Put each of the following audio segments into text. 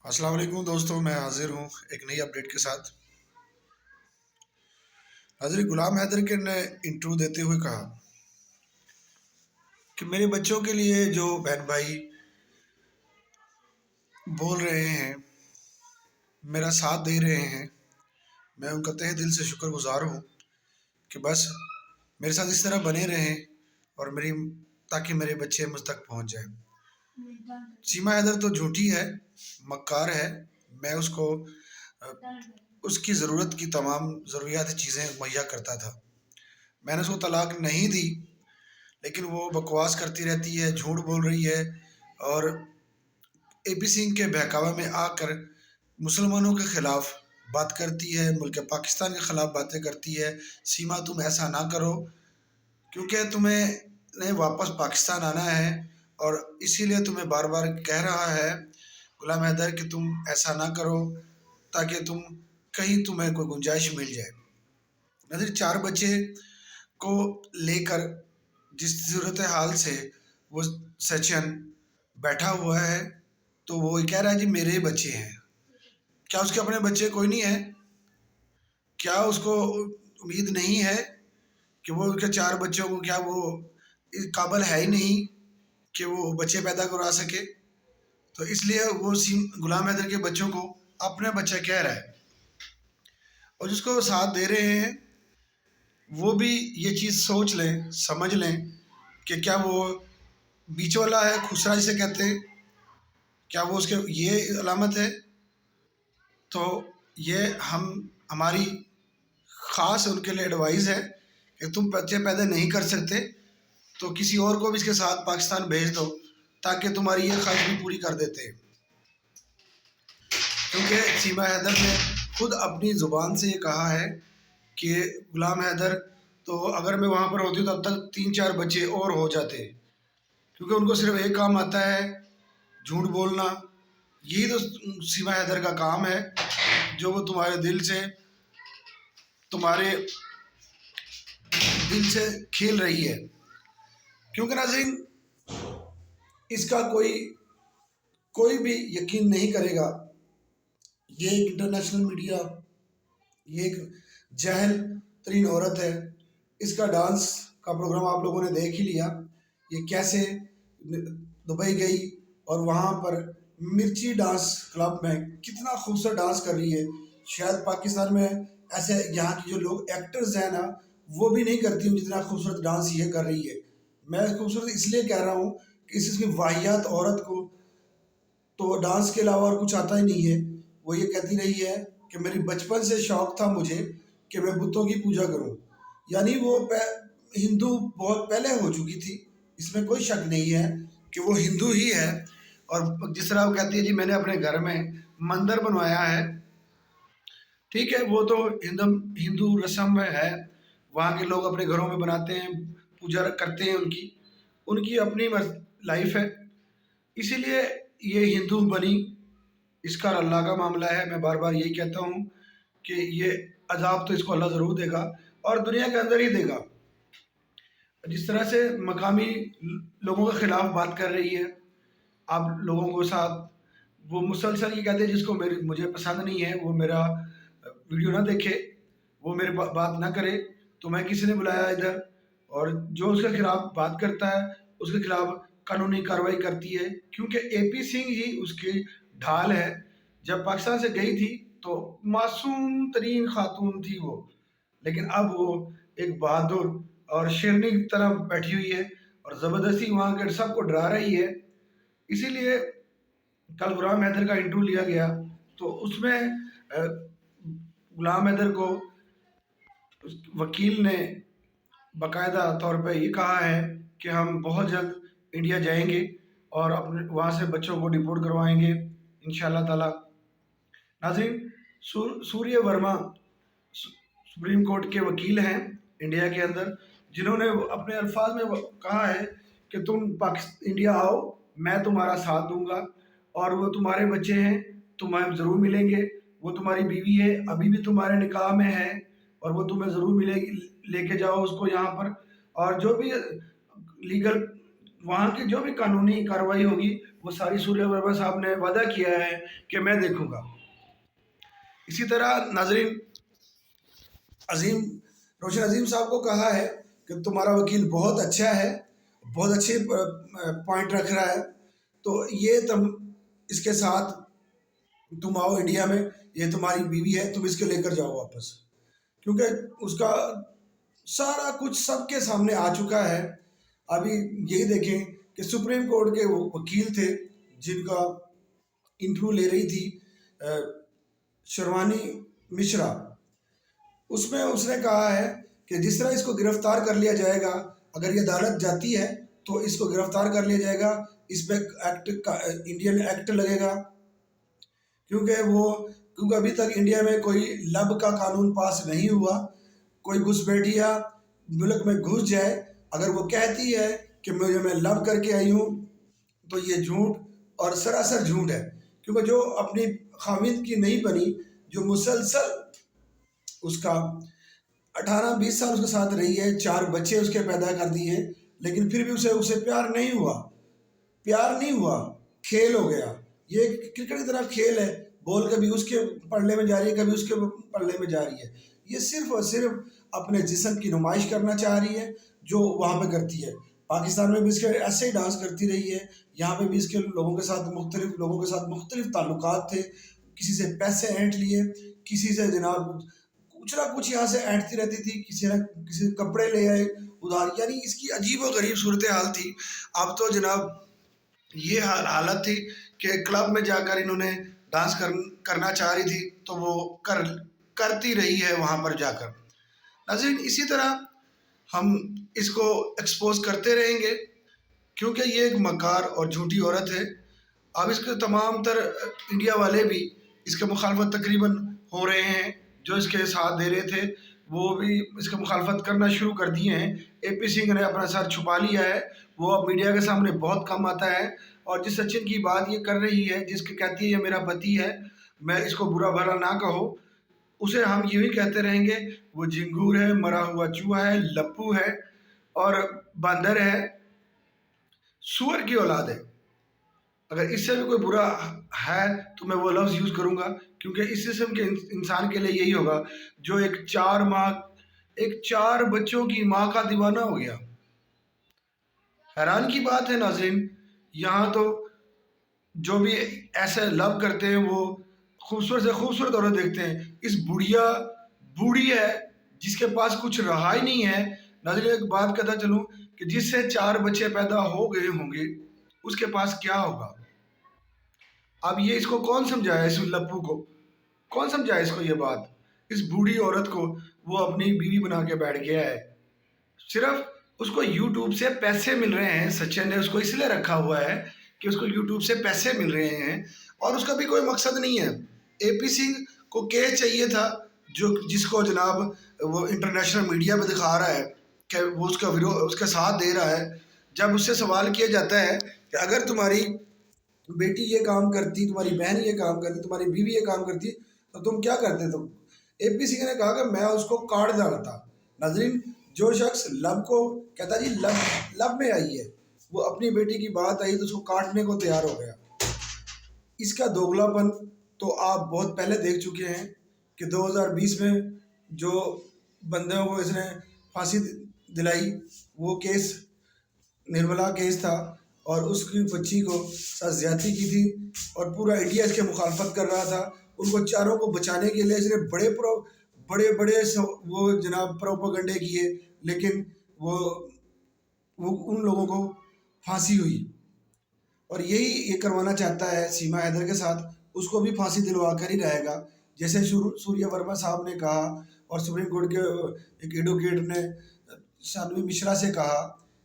السلام علیکم دوستوں، میں حاضر ہوں ایک نئی اپڈیٹ کے ساتھ۔ حضرت غلام حیدر کے نے انٹرویو دیتے ہوئے کہا کہ میرے بچوں کے لیے جو بہن بھائی بول رہے ہیں، میرا ساتھ دے رہے ہیں، میں ان کا تہہ دل سے شکر گزار ہوں کہ بس میرے ساتھ اس طرح بنے رہیں اور تاکہ میرے بچے مجھ تک پہنچ جائیں۔ سیما حیدر تو جھوٹی ہے، مکار ہے۔ میں اس کی ضرورت کی تمام ضروریات چیزیں مہیا کرتا تھا۔ میں نے اس کو طلاق نہیں دی، لیکن وہ بکواس کرتی رہتی ہے، جھوٹ بول رہی ہے اور اے پی سنگھ کے بہکاوے میں آ کر مسلمانوں کے خلاف بات کرتی ہے، ملک پاکستان کے خلاف باتیں کرتی ہے۔ سیما تم ایسا نہ کرو، کیونکہ تمہیں واپس پاکستان آنا ہے، اور اسی لیے تمہیں بار بار کہہ رہا ہے غلام حیدر کہ تم ایسا نہ کرو تاکہ کہیں تمہیں کوئی گنجائش مل جائے۔ نظر 4 بچے کو لے کر جس صورتحال سے وہ سچن بیٹھا ہوا ہے، تو وہ کہہ رہا ہے جی میرے بچے ہیں۔ کیا اس کے اپنے بچے کوئی نہیں ہے؟ کیا اس کو امید نہیں ہے کہ وہ ان کے 4 بچوں کو، کیا وہ قابل ہے ہی نہیں کہ وہ بچے پیدا کروا سکے؟ تو اس لیے وہ غلام حیدر کے بچوں کو اپنے بچہ کہہ رہا ہے، اور جس کو ساتھ دے رہے ہیں وہ بھی یہ چیز سوچ لیں، سمجھ لیں کہ کیا وہ بیچ والا ہے، خسرا جسے کہتے ہیں، کیا وہ اس کے یہ علامت ہے؟ تو یہ ہماری خاص ان کے لیے ایڈوائز ہے کہ تم بچے پیدا نہیں کر سکتے تو کسی اور کو بھی اس کے ساتھ پاکستان بھیج دو، تاکہ تمہاری یہ خواہش بھی پوری کر دیتے ہیں۔ کیونکہ سیما حیدر نے خود اپنی زبان سے یہ کہا ہے کہ غلام حیدر تو اگر میں وہاں پر ہوتی تو اب تک 3-4 بچے اور ہو جاتے، کیونکہ ان کو صرف ایک کام آتا ہے، جھوٹ بولنا۔ یہی تو سیما حیدر کا کام ہے، جو وہ تمہارے دل سے کھیل رہی ہے۔ کیونکہ ناظرین، اس کا کوئی بھی یقین نہیں کرے گا، یہ ایک انٹرنیشنل میڈیا، یہ ایک جاہل ترین عورت ہے۔ اس کا ڈانس کا پروگرام آپ لوگوں نے دیکھ ہی لیا، یہ کیسے دبئی گئی اور وہاں پر مرچی ڈانس کلب میں کتنا خوبصورت ڈانس کر رہی ہے۔ شاید پاکستان میں ایسے یہاں کی جو لوگ ایکٹرز ہیں نا، وہ بھی نہیں کرتی ہوں جتنا خوبصورت ڈانس یہ کر رہی ہے۔ میں خوبصورت اس لیے کہہ رہا ہوں کہ اس کی واحیات عورت کو تو ڈانس کے علاوہ اور کچھ آتا ہی نہیں ہے۔ وہ یہ کہتی رہی ہے کہ میری بچپن سے شوق تھا مجھے کہ میں بتوں کی پوجا کروں، یعنی وہ ہندو بہت پہلے ہو چکی تھی، اس میں کوئی شک نہیں ہے کہ وہ ہندو ہی ہے۔ اور جس طرح وہ کہتی ہے جی میں نے اپنے گھر میں مندر بنوایا ہے، ٹھیک ہے، وہ تو ہندو رسم میں ہے، وہاں کے لوگ اپنے گھروں میں بناتے ہیں، پوجا کرتے ہیں، ان کی اپنی لائف ہے، اسی لیے یہ ہندو بنی، اس کا اللہ کا معاملہ ہے۔ میں بار بار یہی کہتا ہوں کہ یہ عذاب تو اس کو اللہ ضرور دے گا، اور دنیا کے اندر ہی دے گا۔ جس طرح سے مقامی لوگوں کے خلاف بات کر رہی ہے، آپ لوگوں کو ساتھ وہ مسلسل یہ کہتے ہیں جس کو مجھے پسند نہیں ہے وہ میرا ویڈیو نہ دیکھے، وہ میرے بات نہ کرے، تو میں کسی نے بلایا ادھر، اور جو اس کے خلاف بات کرتا ہے اس کے خلاف قانونی کارروائی کرتی ہے، کیونکہ اے پی سنگھ ہی اس کی ڈھال ہے۔ جب پاکستان سے گئی تھی تو معصوم ترین خاتون تھی وہ، لیکن اب وہ ایک بہادر اور شیرنی کی طرح بیٹھی ہوئی ہے اور زبردستی وہاں کے سب کو ڈرا رہی ہے۔ اسی لیے کل غلام حیدر کا انٹرویو لیا گیا، تو اس میں غلام حیدر کو وکیل نے باقاعدہ طور پہ یہ کہا ہے کہ ہم بہت جلد انڈیا جائیں گے اور وہاں سے بچوں کو ڈپورٹ کروائیں گے انشاءاللہ تعالی۔ ناظرین، سوریہ ورما سپریم کورٹ کے وکیل ہیں انڈیا کے اندر، جنہوں نے اپنے الفاظ میں کہا ہے کہ تم انڈیا آؤ، میں تمہارا ساتھ دوں گا، اور وہ تمہارے بچے ہیں، تمہیں ضرور ملیں گے، وہ تمہاری بیوی ہے، ابھی بھی تمہارے نکاح میں ہے، اور وہ تمہیں ضرور ملے گی، لے کے جاؤ اس کو یہاں پر، اور جو بھی لیگل वहाँ की जो भी कानूनी कार्रवाई होगी वो सारी सूर्य वर्मा साहब ने वादा किया है कि मैं देखूंगा। इसी तरह नाजरीन, अजीम रोशन अजीम साहब को कहा है कि तुम्हारा वकील बहुत अच्छा है, बहुत अच्छे पॉइंट रख रहा है, तो ये तुम इसके साथ तुम आओ इंडिया में, ये तुम्हारी बीवी है, तुम इसके लेकर जाओ वापस। क्योंकि उसका सारा कुछ सबके सामने आ चुका है। अभी यही देखें कि सुप्रीम कोर्ट के वो वकील थे जिनका इंटरव्यू ले रही थी शिवानी मिश्रा, उसमें उसने कहा है कि जिस तरह इसको गिरफ्तार कर लिया जाएगा, अगर ये अदालत जाती है तो इसको गिरफ्तार कर लिया जाएगा, इस पर एक्ट का इंडियन एक्ट लगेगा, क्योंकि अभी तक इंडिया में कोई लब का कानून पास नहीं हुआ। कोई घुसपैठिया मुल्क में घुस जाए, अगर वो कहती है कि मैं लब करके आई हूँ, तो ये झूठ और सरासर झूठ है। क्योंकि जो अपनी खामिद की नहीं बनी, जो मुसलसल उसका 18-20 साल उसके साथ रही है, 4 बच्चे उसके पैदा कर दिए, लेकिन फिर भी उसे प्यार नहीं हुआ, प्यार नहीं हुआ, खेल हो गया। ये क्रिकेट की तरह खेल है, बॉल कभी उसके पल्ले में जा रही है, कभी उसके पल्ले में जा रही है। ये सिर्फ और सिर्फ अपने जिस्म की नुमाइश करना चाह रही है, जो वहाँ पे करती है। पाकिस्तान में भी इसके ऐसे ही डांस करती रही है, यहाँ पे भी इसके लोगों के साथ मुख्तलिफ ताल्लुकात थे। किसी से पैसे ऐंठ लिए, किसी से जनाब कुछ ना कुछ यहाँ से ऐंठती रहती थी, किसी कपड़े ले आए उधार, यानी इसकी अजीब और गरीब सूरत हाल थी। अब तो जनाब ये हालत थी कि क्लब में जाकर इन्होंने डांस करना चाह रही थी, तो वो करती रही है वहाँ पर जाकर। नाज़रीन, इसी तरह हम इसको एक्सपोज करते रहेंगे, क्योंकि ये एक मकार और झूठी औरत है। अब इसके तमाम तर इंडिया वाले भी इसके मुखालफत तकरीबन हो रहे हैं, जो इसके साथ दे रहे थे वो भी इसका मुखालफत करना शुरू कर दिए हैं। AP सिंह ने अपना सर छुपा लिया है, वो अब मीडिया के सामने बहुत कम आता है। और जिस सचिन की बात ये कर रही है, जिसके कहती है ये मेरा पति है, मैं इसको बुरा भला ना कहो, उसे हम यूँ ही कहते रहेंगे वो झिंगूर है, मरा हुआ चूहा है, लप्पू है और बंदर है, सुअर की औलाद है। अगर इससे भी कोई बुरा है तो मैं वो लफ्ज़ यूज़ करूँगा, क्योंकि इस किस्म के इंसान के लिए यही होगा जो एक 4 बच्चों की माँ का दीवाना हो गया। हैरान की बात है नाज़रीन, यहाँ तो जो भी ऐसे लव करते हैं वो खूबसूरत से खूबसूरत औरत देखते हैं। इस बूढ़ी है जिसके पास कुछ रहा ही नहीं है। नाज़रीन, एक बात कहता चलूँ कि जिससे 4 बच्चे पैदा हो गए होंगे, उसके पास क्या होगा? अब ये इसको कौन समझाया, इस लप्पू को कौन समझाया इसको ये बात? इस बूढ़ी औरत को वो अपनी बीवी बना के बैठ गया है। सिर्फ उसको यूट्यूब से पैसे मिल रहे हैं। सचिन ने उसको इसलिए रखा हुआ है कि उसको यूट्यूब से पैसे मिल रहे हैं, और उसका भी कोई मकसद नहीं है। AP सिंह को केस चाहिए था, जिसको जनाब वो इंटरनेशनल मीडिया में दिखा रहा है कि वो उसका विरोध, उसके साथ दे रहा है। जब उससे सवाल किया जाता है कि अगर तुम्हारी बेटी ये काम करती, तुम्हारी बहन ये काम करती, तुम्हारी बीवी ये काम करती, तो तुम क्या करते? तुम AP सिंह ने कहा कि मैं उसको काट डालता। नाजरीन, जो शख्स लब को कहता जी लब में आई है, वो अपनी बेटी की बात आई तो उसको काटने को तैयार हो गया। इसका दोगलापन तो आप बहुत पहले देख चुके हैं कि 2020 में जो बंदों को इसने फांसी दिलाई, वो केस निर्मला केस था, और उसकी बच्ची को ज्यादती की थी, और पूरा इंडिया इसके मुखालफत कर रहा था। उनको चारों को बचाने के लिए इसने बड़े वो जनाब प्रोपेगेंडे किए, लेकिन वो उन लोगों को फांसी हुई। और यही ये करवाना चाहता है सीमा हैदर के साथ, उसको भी फांसी दिलवा कर ही रहेगा। जैसे सूर्य वर्मा साहब ने कहा, और सुप्रीम कोर्ट के एक एडवोकेट ने शानवी मिश्रा से कहा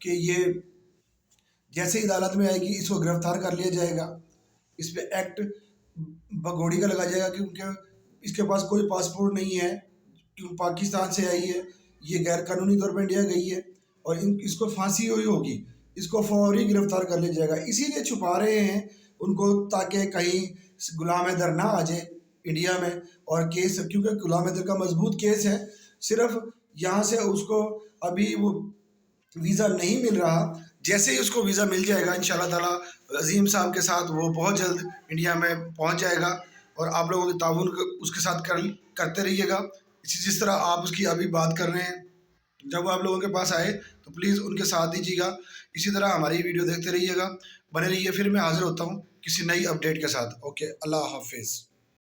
कि ये जैसे ही अदालत में आएगी इसको गिरफ्तार कर लिया जाएगा, इस पर एक्ट भगोड़ी का लगा जाएगा, क्योंकि इसके पास कोई पासपोर्ट नहीं है, क्यों पाकिस्तान से आई है, ये गैर कानूनी तौर पर इंडिया गई है, और इसको फांसी हुई होगी, इसको फौरी गिरफ्तार कर लिया जाएगा। इसीलिए छुपा रहे हैं उनको, ताकि कहीं गुलाम हैदर ना आ जाए इंडिया में, और केस, क्योंकि गुलाम हैदर का मजबूत केस है। सिर्फ यहाँ से उसको अभी वो वीज़ा नहीं मिल रहा, جیسے ہی اس کو ویزا مل جائے گا انشاءاللہ تعالیٰ عظیم صاحب کے ساتھ وہ بہت جلد انڈیا میں پہنچ جائے گا، اور آپ لوگوں کے تعاون اس کے ساتھ کرتے رہیے گا، جس طرح آپ اس کی ابھی بات کر رہے ہیں۔ جب وہ آپ لوگوں کے پاس آئے تو پلیز ان کے ساتھ دیجیے گا، اسی طرح ہماری ویڈیو دیکھتے رہیے گا، بنے رہیے۔ پھر میں حاضر ہوتا ہوں کسی نئی اپڈیٹ کے ساتھ۔ اوکے، اللہ حافظ۔